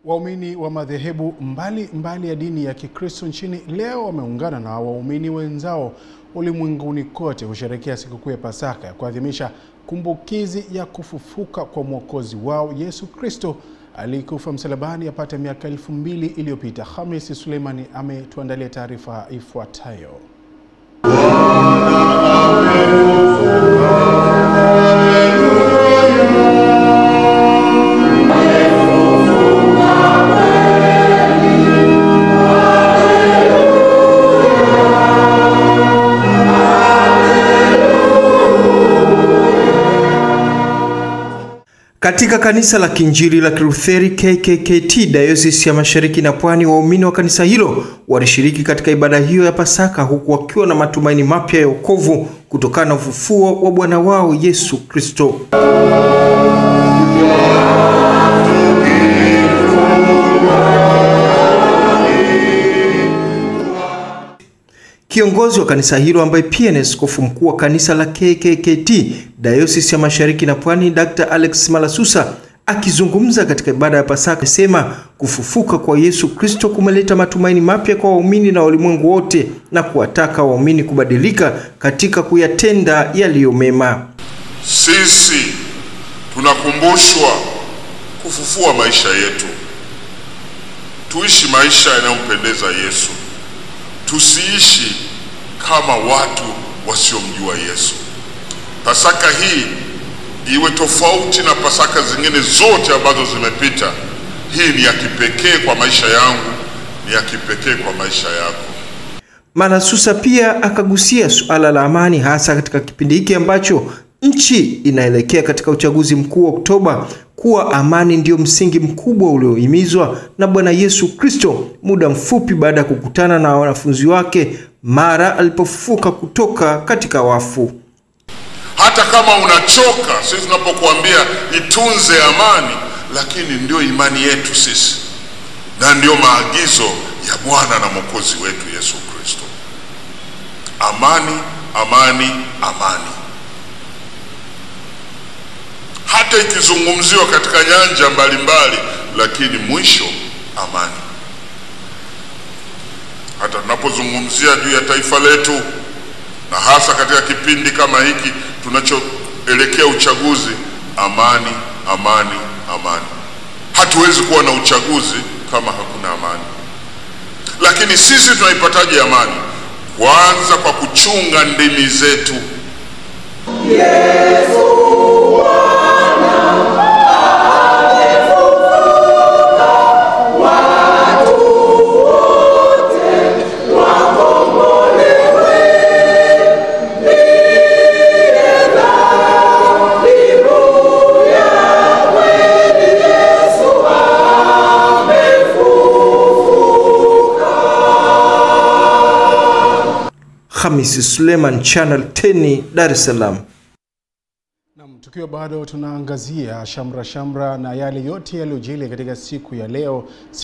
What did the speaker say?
Waumini wa madhehebu mbali ya dini ya Kikristo nchini leo wameungana na waumini wenzao ulimwenguni kote kusherehekea sikukuu ya Pasaka ya kuadhimisha kumbukizi ya kufufuka kwa Mwokozi wao Yesu Kristo alikufa msalabani yapata miaka 2000 iliyopita. Khamis Suleimani ametuandalia taarifa ifuatayo. Katika kanisa la Kiinjili la Kilutheri KKKT Dayosisi ya Mashariki na Pwani, waumini wa kanisa hilo walishiriki katika ibada hiyo ya Pasaka huku wakiwa na matumaini mapya ya wokovu kutokana na ufufuo wa Bwana wao Yesu Kristo. Kiongozi wa kanisa hilo ambaye pia ni askofu mkuu wa kanisa la KKKT Dayosisi ya Mashariki na Pwani, Dr. Alex Malasusa, akizungumza katika ibada ya Pasaka, sema kufufuka kwa Yesu Kristo kumeleta matumaini mapya kwa waumini na ulimwengu wote na kuwataka waumini kubadilika katika kuyatenda yaliyo mema. Sisi tunakumbushwa kufufua maisha yetu, tuishi maisha yanayompendeza Yesu. Tusiishi kama watu wasiomjua Yesu. Pasaka hii iwe tofauti na Pasaka zingine zote ambazo zimepita. Hii ni ya kipekee kwa maisha yangu, ni ya kipekee kwa maisha yako. Malasusa pia akagusia suala la amani, hasa katika kipindi hiki ambacho nchi inaelekea katika uchaguzi mkuu wa Oktoba, kuwa amani ndio msingi mkubwa uliohimizwa na Bwana Yesu Kristo muda mfupi baada ya kukutana na wanafunzi wake mara alipofufuka kutoka katika wafu. Hata kama unachoka, sisi tunapokuambia itunze amani, lakini ndio imani yetu sisi na ndio maagizo ya Bwana na Mwokozi wetu Yesu Kristo. Amani, amani, amani. Hata ikizungumziwa katika nyanja mbalimbali, lakini mwisho amani. Hata tunapozungumzia juu ya taifa letu, na hasa katika kipindi kama hiki tunachoelekea uchaguzi, amani, amani, amani. Hatuwezi kuwa na uchaguzi kama hakuna amani. Lakini sisi tunaipataje amani? Kwanza kwa kuchunga ndimi zetu. Yesu Khamis Suleiman, Channel 10, Dar es Salaam. Tukiwa bado tunaangazia shamra na yale yote yaliyojili katika siku ya leo.